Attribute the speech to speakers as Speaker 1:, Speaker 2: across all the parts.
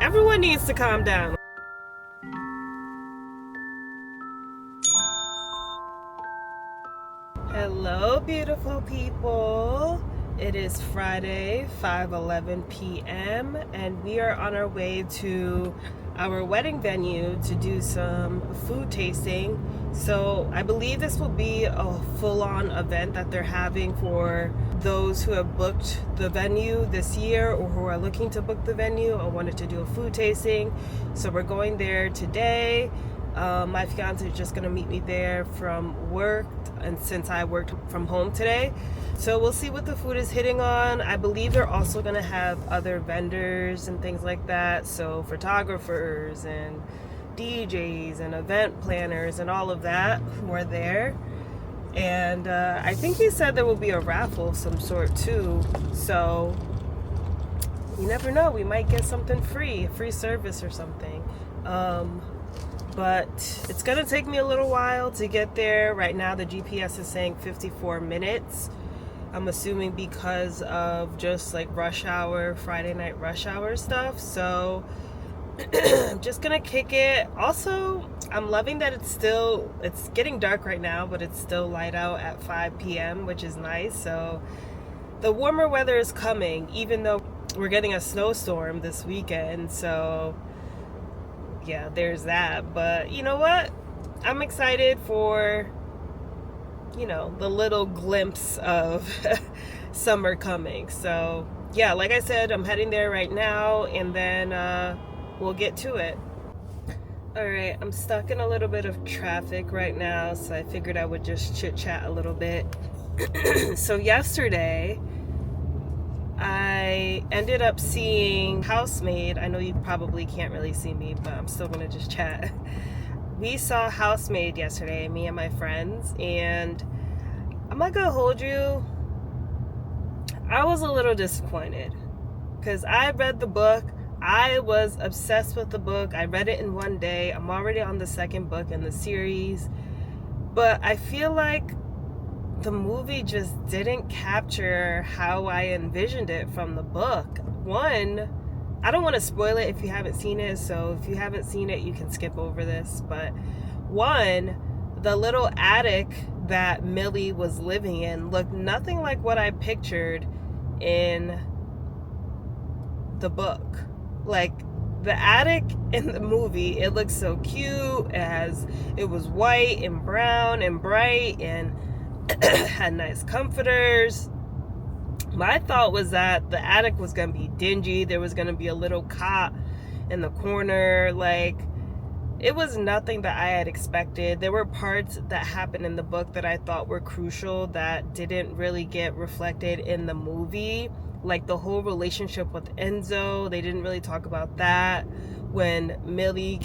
Speaker 1: Everyone needs to calm down. Hello, beautiful people. It is Friday, 5:11 p.m., and we are on our way to our wedding venue to do some food tasting. So I believe this will be a full-on event that they're having for those who have booked the venue this year or who are looking to book the venue or wanted to do a food tasting. So we're going there today. My fiance is just gonna meet me there from work, and since I worked from home today, so we'll see what the food is hitting on. I believe they're also gonna have other vendors and things like that, so photographers and DJs and event planners and all of that who are there. And I think he said there will be a raffle of some sort too, so you never know, we might get something free, a free service or something. But it's gonna take me a little while to get there. Right now the GPS is saying 54 minutes. I'm assuming because of just like rush hour, Friday night rush hour stuff. So I'm just gonna kick it. Also, I'm loving that it's getting dark right now, but it's still light out at 5 p.m., which is nice. So the warmer weather is coming, even though we're getting a snowstorm this weekend. So yeah, there's that. But you know what? I'm excited for, the little glimpse of summer coming. So yeah, like I said, I'm heading there right now, and then we'll get to it. All right, I'm stuck in a little bit of traffic right now, so I figured I would just chit chat a little bit. So yesterday I ended up seeing Housemaid. I know you probably can't really see me, but I'm still gonna just chat. We saw Housemaid yesterday, me and my friends, and I'm not gonna hold you, I was a little disappointed because I read the book. I was obsessed with the book. I read it in one day. I'm already on the second book in the series, but I feel like the movie just didn't capture how I envisioned it from the book. One, I don't want to spoil it if you haven't seen it, so if you haven't seen it, you can skip over this. But one, the little attic that Millie was living in looked nothing like what I pictured in the book. Like, the attic in the movie, it looks so cute. It was white and brown and bright and had nice comforters. My thought was that the attic was gonna be dingy. There was gonna be a little cot in the corner. Like, it was nothing that I had expected. There were parts that happened in the book that I thought were crucial that didn't really get reflected in the movie. Like the whole relationship with Enzo, they didn't really talk about that. When Millie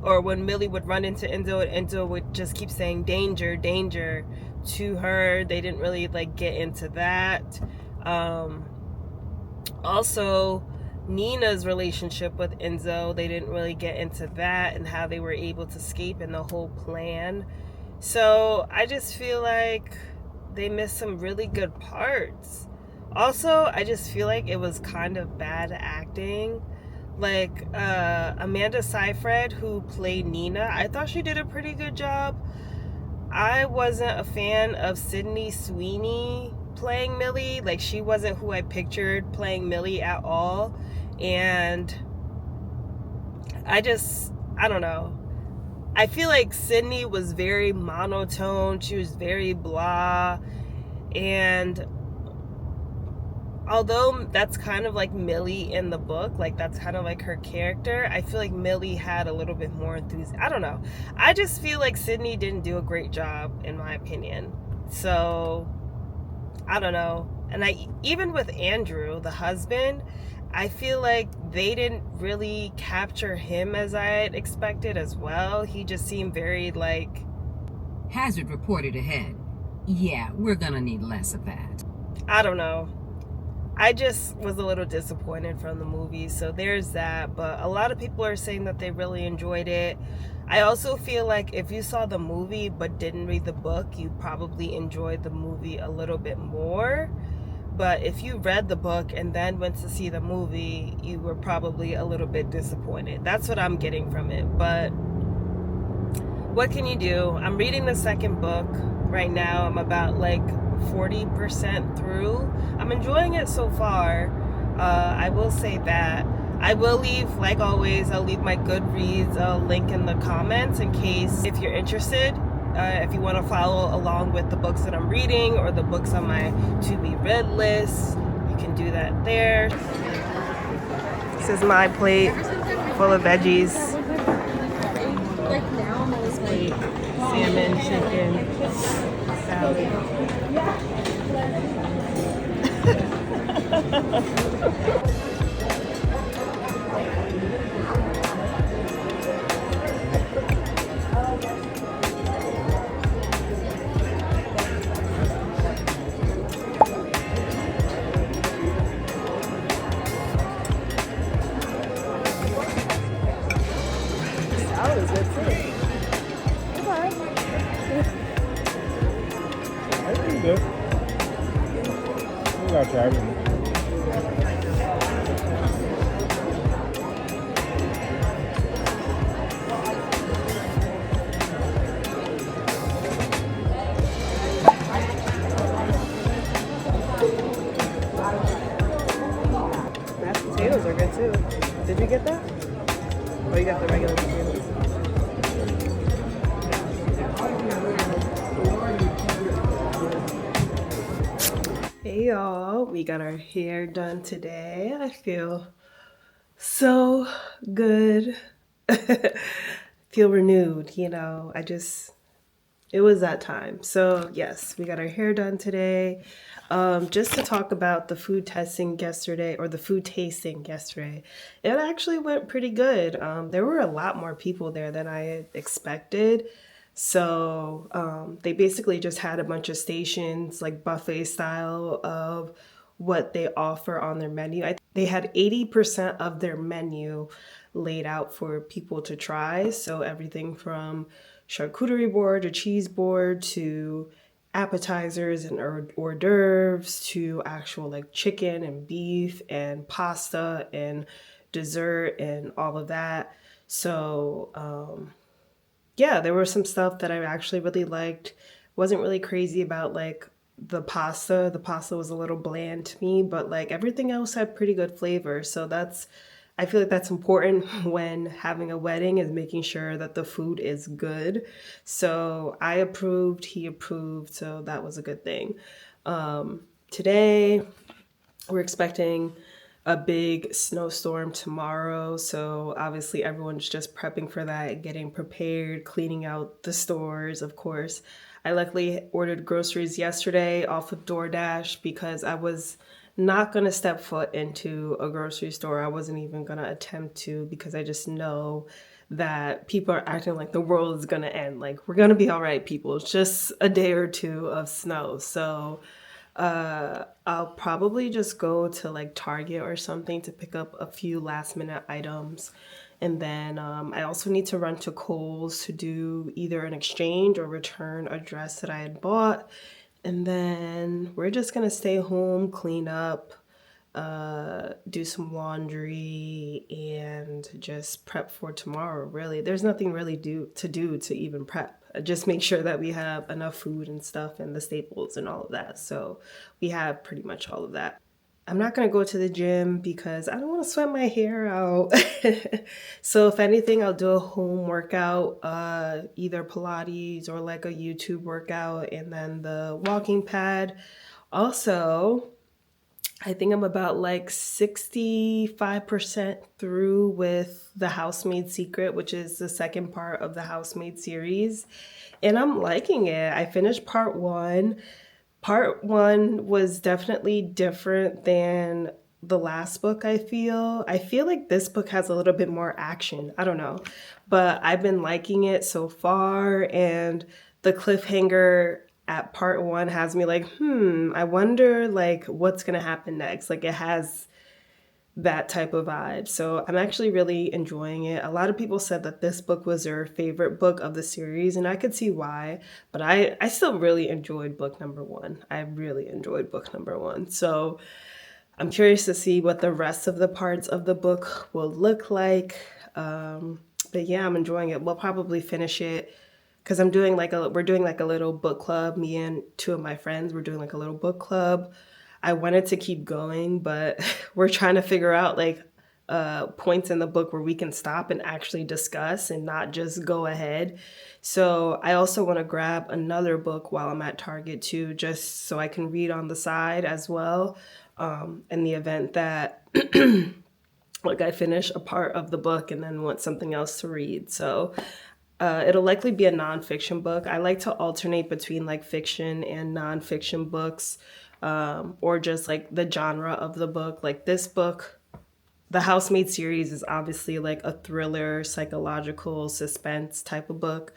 Speaker 1: would run into Enzo, and Enzo would just keep saying danger, danger to her, they didn't really get into that. Also, Nina's relationship with Enzo, they didn't really get into that and how they were able to escape and the whole plan. So I just feel like they missed some really good parts. Also, I just feel like it was kind of bad acting. Like, Amanda Seyfried, who played Nina, I thought she did a pretty good job. I wasn't a fan of Sydney Sweeney playing Millie. Like, she wasn't who I pictured playing Millie at all. And I don't know. I feel like Sydney was very monotone. She was very blah. And although that's kind of like Millie in the book, like that's kind of like her character, I feel like Millie had a little bit more enthusiasm. I don't know. I just feel like Sydney didn't do a great job, in my opinion. So, I don't know. And even with Andrew, the husband, I feel like they didn't really capture him as I had expected as well. He just seemed very
Speaker 2: hazard reported ahead. Yeah, we're gonna need less of that.
Speaker 1: I don't know. I just was a little disappointed from the movie, so there's that. But a lot of people are saying that they really enjoyed it. I also feel like if you saw the movie but didn't read the book, you probably enjoyed the movie a little bit more. but if you read the book and then went to see the movie, you were probably a little bit disappointed. That's what I'm getting from it. But what can you do? I'm reading the second book right now. I'm about like 40% through. I'm enjoying it so far. I will say that. I will leave, like always, I'll leave my Goodreads link in the comments in case if you're interested. If you want to follow along with the books that I'm reading or the books on my to be read list, you can do that there. This is my plate full of veggies. Plate, salmon, chicken, salad. Salad is good too.
Speaker 3: That's pretty good. We gotta try it.
Speaker 1: Mashed potatoes are good too. Did you get that? Oh, you got the regular potatoes. Hey y'all, we got our hair done today. I feel so good. Feel renewed, you know. It was that time. So yes, we got our hair done today. Just to talk about the food testing yesterday, or the food tasting yesterday, it actually went pretty good. There were a lot more people there than I had expected. So they basically just had a bunch of stations, like buffet style, of what they offer on their menu. They had 80% of their menu laid out for people to try. So everything from charcuterie board to cheese board to appetizers and hors d'oeuvres to actual like chicken and beef and pasta and dessert and all of that. So yeah, there was some stuff that I actually really liked. Wasn't really crazy about like the pasta. The pasta was a little bland to me, but like everything else had pretty good flavor. So I feel like that's important when having a wedding, is making sure that the food is good. So I approved, he approved, so that was a good thing. Today we're expecting a big snowstorm tomorrow, so obviously everyone's just prepping for that, getting prepared, cleaning out the stores, of course. I luckily ordered groceries yesterday off of DoorDash because I was not gonna step foot into a grocery store. I wasn't even gonna attempt to, because I just know that people are acting like the world is gonna end. Like, we're gonna be all right, people. It's just a day or two of snow. So I'll probably just go to like Target or something to pick up a few last minute items. And then I also need to run to Kohl's to do either an exchange or return a dress that I had bought. And then we're just gonna stay home, clean up, do some laundry, and just prep for tomorrow. Really, there's nothing really to do to even prep. Just make sure that we have enough food and stuff and the staples and all of that. So we have pretty much all of that. I'm not gonna go to the gym because I don't want to sweat my hair out. So if anything, I'll do a home workout, either Pilates or like a YouTube workout, and then the walking pad. Also, I think I'm about like 65% through with the Housemaid Secret, which is the second part of the Housemaid series. And I'm liking it. I finished part one. Part one was definitely different than the last book, I feel. I feel like this book has a little bit more action. I don't know. But I've been liking it so far, and the cliffhanger at part one has me like, I wonder like what's gonna happen next. Like, it has that type of vibe. So I'm actually really enjoying it. A lot of people said that this book was their favorite book of the series, and I could see why, but I still really enjoyed book number one. I really enjoyed book number one. So I'm curious to see what the rest of the parts of the book will look like. But yeah, I'm enjoying it. We'll probably finish it because we're doing like a little book club. Me and two of my friends, we're doing like a little book club. I wanted to keep going, but we're trying to figure out like points in the book where we can stop and actually discuss and not just go ahead. So I also want to grab another book while I'm at Target too, just so I can read on the side as well. In the event that like I finish a part of the book and then want something else to read. So it'll likely be a nonfiction book. I like to alternate between like fiction and nonfiction books, or just like the genre of the book. Like this book, the Housemaid series is obviously like a thriller, psychological suspense type of book.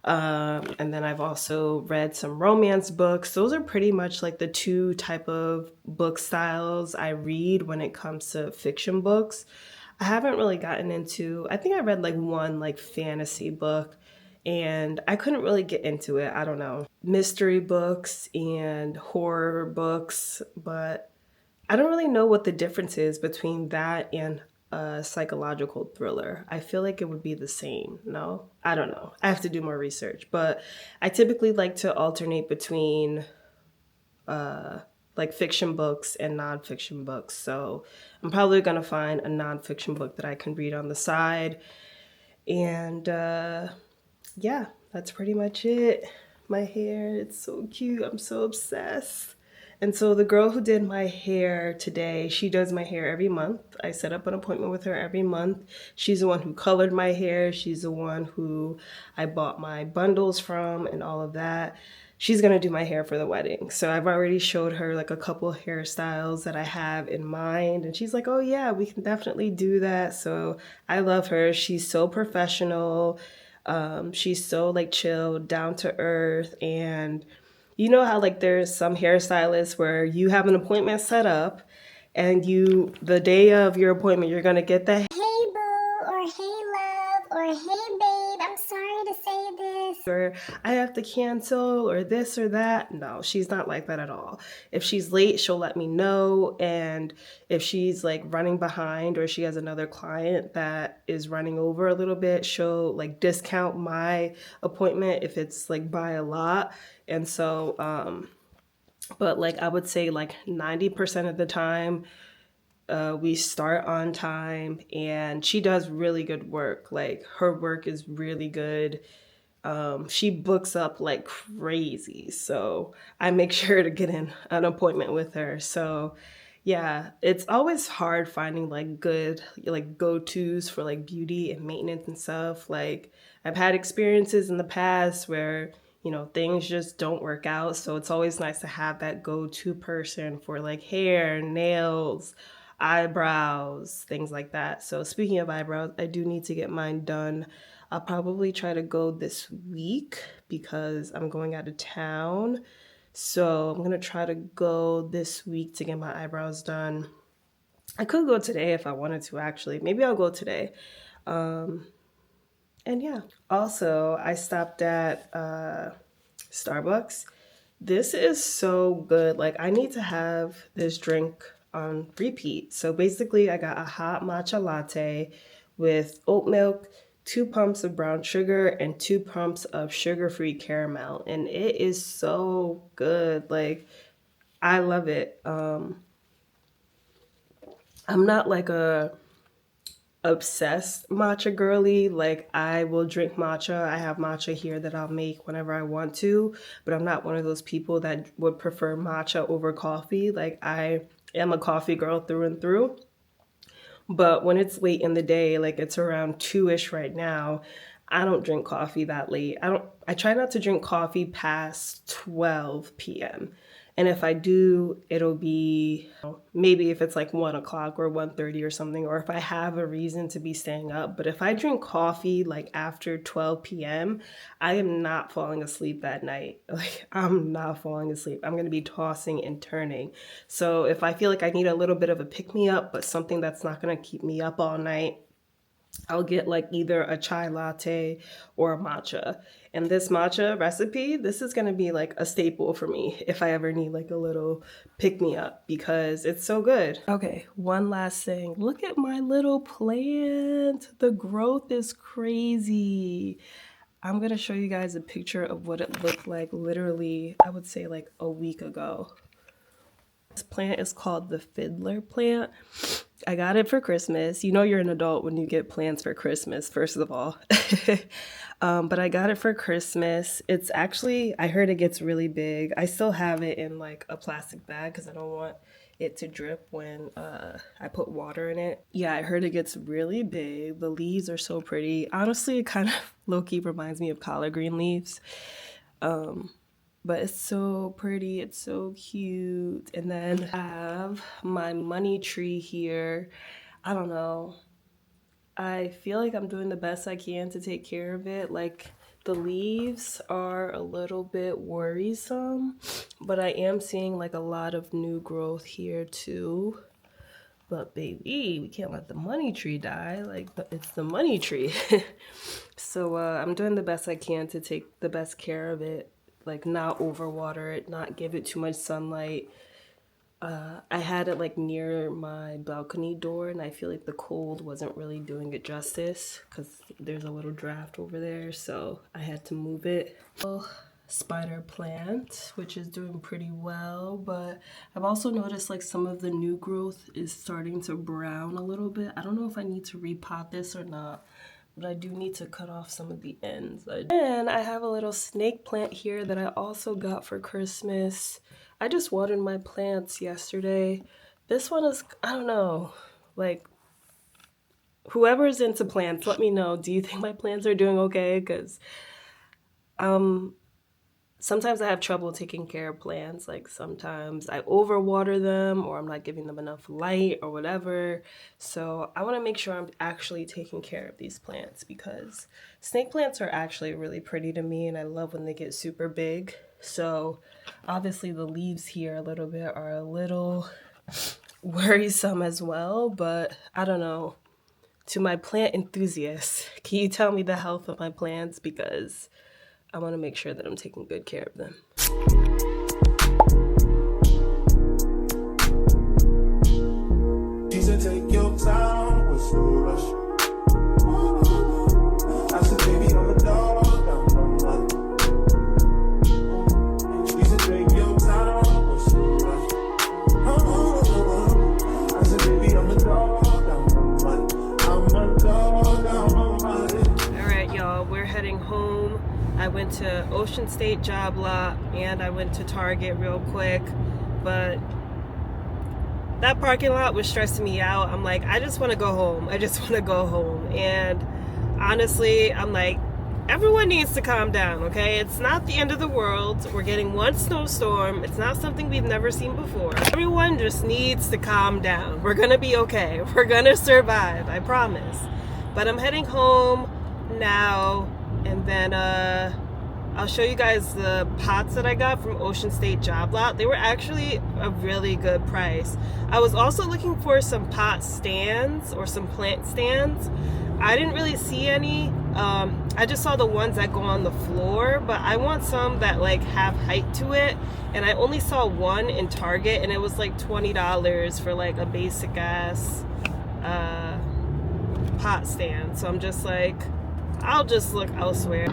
Speaker 1: And then I've also read some romance books. Those are pretty much like the two type of book styles I read when it comes to fiction books. I haven't really gotten into, I think I read like one like fantasy book and I couldn't really get into it. I don't know. Mystery books and horror books, but I don't really know what the difference is between that and a psychological thriller. I feel like it would be the same. No, I don't know. I have to do more research, but I typically like to alternate between like fiction books and nonfiction books. So I'm probably gonna find a nonfiction book that I can read on the side. And yeah, that's pretty much it. My hair, it's so cute. I'm so obsessed. And so the girl who did my hair today, she does my hair every month. I set up an appointment with her every month. She's the one who colored my hair. She's the one who I bought my bundles from and all of that. She's gonna do my hair for the wedding. So I've already showed her like a couple hairstyles that I have in mind. And she's like, oh yeah, we can definitely do that. So I love her. She's so professional. She's so like chill, down to earth, and you know how like there's some hairstylists where you have an appointment set up and the day of your appointment you're gonna get the
Speaker 3: Hey boo, or hey love, or hey babe, I'm sorry to say this.
Speaker 1: or I have to cancel or this or that. No, she's not like that at all. If she's late, she'll let me know. And if she's like running behind or she has another client that is running over a little bit, she'll like discount my appointment if it's like by a lot. And so, but like I would say like 90% of the time, we start on time and she does really good work. Like her work is really good. She books up like crazy. So I make sure to get in an appointment with her. So yeah, it's always hard finding like good like go-tos for like beauty and maintenance and stuff. Like I've had experiences in the past where, you know, things just don't work out. So it's always nice to have that go-to person for like hair, nails, eyebrows, things like that. So speaking of eyebrows, I do need to get mine done. I'll probably try to go this week because I'm going out of town. So I'm gonna try to go this week to get my eyebrows done. I could go today if I wanted to, actually. Maybe I'll go today. And yeah. Also, I stopped at Starbucks. This is so good. Like, I need to have this drink on repeat. So basically, I got a hot matcha latte with oat milk, 2 pumps of brown sugar, and 2 pumps of sugar-free caramel. And it is so good. Like, I love it. I'm not like a obsessed matcha girly. Like I will drink matcha. I have matcha here that I'll make whenever I want to, but I'm not one of those people that would prefer matcha over coffee. Like I am a coffee girl through and through. But when it's late in the day, like it's around 2-ish right now, I don't drink coffee that late. I try not to drink coffee past 12 p.m. And if I do, it'll be maybe if it's like 1 o'clock or 1:30 or something, or if I have a reason to be staying up. But if I drink coffee like after 12 p.m., I am not falling asleep that night. Like, I'm not falling asleep. I'm going to be tossing and turning. So if I feel like I need a little bit of a pick-me-up, but something that's not going to keep me up all night, I'll get like either a chai latte or a matcha. And this matcha recipe, this is gonna be like a staple for me if I ever need like a little pick-me-up because it's so good. Okay, one last thing. Look at my little plant. The growth is crazy. I'm gonna show you guys a picture of what it looked like literally, I would say like a week ago. This plant is called the fiddler plant. I got it for Christmas. You know you're an adult when you get plants for Christmas, first of all. But I got it for Christmas. It's actually, I heard it gets really big. I still have it in like a plastic bag because I don't want it to drip when I put water in it. Yeah, I heard it gets really big. The leaves are so pretty. Honestly, it kind of low-key reminds me of collard green leaves. But it's so pretty, it's so cute. And then I have my money tree here. I don't know. I feel like I'm doing the best I can to take care of it. Like, the leaves are a little bit worrisome, but I am seeing like a lot of new growth here too. But baby, we can't let the money tree die. Like, it's the money tree. So I'm doing the best I can to take the best care of it. Like, not overwater it, not give it too much sunlight. I had it like near my balcony door, and I feel like the cold wasn't really doing it justice because there's a little draft over there, so I had to move it. Spider plant, which is doing pretty well, but I've also noticed like some of the new growth is starting to brown a little bit. I don't know if I need to repot this or not, but I do need to cut off some of the ends. And I have a little snake plant here that I also got for Christmas. I just watered my plants yesterday. This one is, I don't know, like, whoever's into plants, let me know. Do you think my plants are doing okay? Because sometimes I have trouble taking care of plants. Like, sometimes I overwater them or I'm not giving them enough light or whatever. So I want to make sure I'm actually taking care of these plants because snake plants are actually really pretty to me and I love when they get super big. So obviously the leaves here a little bit are a little worrisome as well, but I don't know. To my plant enthusiasts, can you tell me the health of my plants? Because I want to make sure that I'm taking good care of them.
Speaker 4: She said, take your time, what's the rush? I said, baby, I'm a dog, I'm a mother. She said, take your time, what's the rush? I said, baby, I'm a dog, I'm a mother. I'm a dog, I'm a mother.
Speaker 1: All right, y'all, we're heading home. I went to Ocean State Job Lot and I went to Target real quick, but that parking lot was stressing me out. I'm like, I just want to go home. I just want to go home. And honestly, I'm like, everyone needs to calm down, okay? It's not the end of the world. We're getting one snowstorm. It's not something we've never seen before. Everyone just needs to calm down. We're gonna be okay. We're gonna survive, I promise. But I'm heading home now. And then I'll show you guys the pots that I got from Ocean State Job Lot. They were actually a really good price. I was also looking for some pot stands or some plant stands. I didn't really see any. I just saw the ones that go on the floor, but I want some that like have height to it. And I only saw one in Target and it was like $20 for like a basic ass pot stand. So I'm just like, I'll just look elsewhere.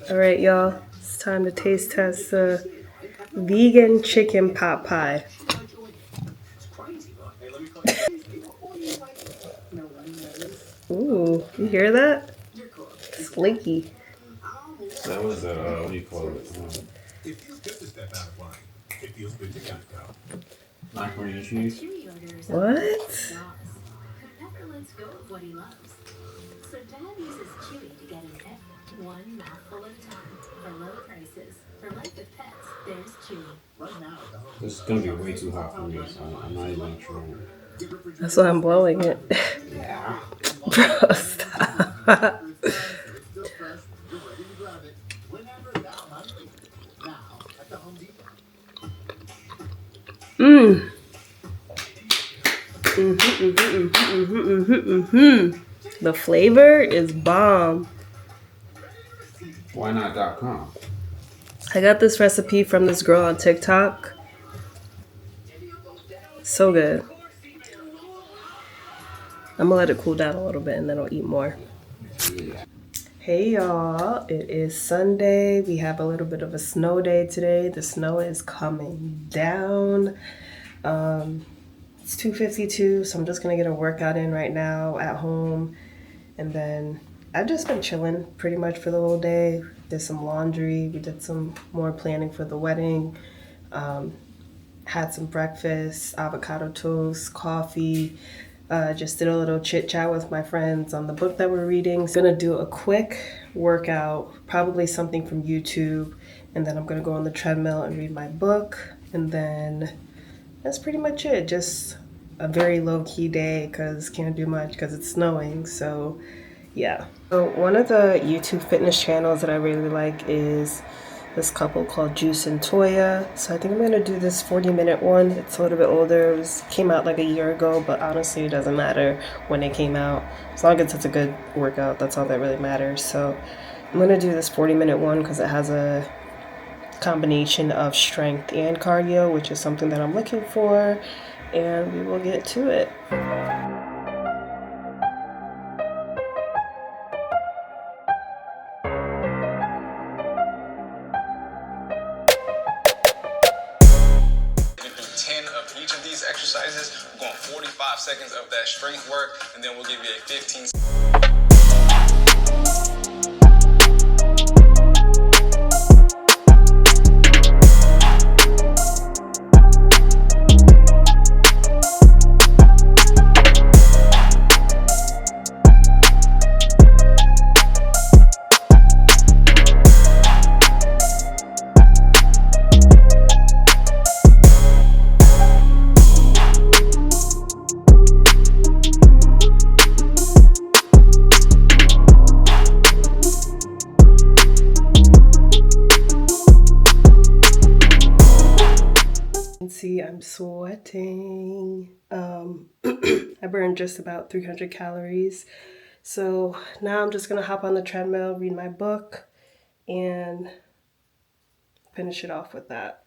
Speaker 1: All right, y'all, it's time to taste test the vegan chicken pot pie. Ooh, you hear that? It's flaky.
Speaker 5: That was what do you call it?
Speaker 4: If you get to step out of line, It feels good to get go.
Speaker 5: Macaroni and cheese.
Speaker 1: What?
Speaker 6: Never lets go of what he loves. So Dad uses Chewy to get an egg, one mouthful at a time. For low prices, for life with pets, there's Chewy.
Speaker 5: This is gonna be way too hot for me, so I'm not even trying.
Speaker 1: That's why I'm blowing it.
Speaker 5: Yeah.
Speaker 1: Bro, stop. Mmm. The flavor is bomb.
Speaker 5: Why not .com?
Speaker 1: I got this recipe from this girl on TikTok. So good. I'm gonna let it cool down a little bit and then I'll eat more.
Speaker 5: Yeah.
Speaker 1: Hey y'all, it is Sunday. We have a little bit of a snow day today. The snow is coming down. It's 2:52, so I'm just gonna get a workout in right now at home. And then I've just been chilling pretty much for the whole day. Did some laundry, we did some more planning for the wedding. Had some breakfast, avocado toast, coffee. Just did a little chit chat with my friends on the book that we're reading. So I'm gonna do a quick workout, probably something from YouTube, and then I'm gonna go on the treadmill and read my book, and then that's pretty much it. Just a very low-key day because can't do much because it's snowing. So yeah. So one of the YouTube fitness channels that I really like is this couple called Juice and Toya. So I think I'm gonna do this 40-minute one. It's a little bit older. It came out like a year ago, but honestly it doesn't matter when it came out. As long as it's a good workout, that's all that really matters. So I'm gonna do this 40-minute one because it has a combination of strength and cardio, which is something that I'm looking for, and we will get to it.
Speaker 7: We do 10 of each of these exercises. We're going 45 seconds of that strength work, and then we'll give you a 15
Speaker 1: See, I'm sweating. I burned just about 300 calories. So now I'm just gonna hop on the treadmill, read my book, and finish it off with that.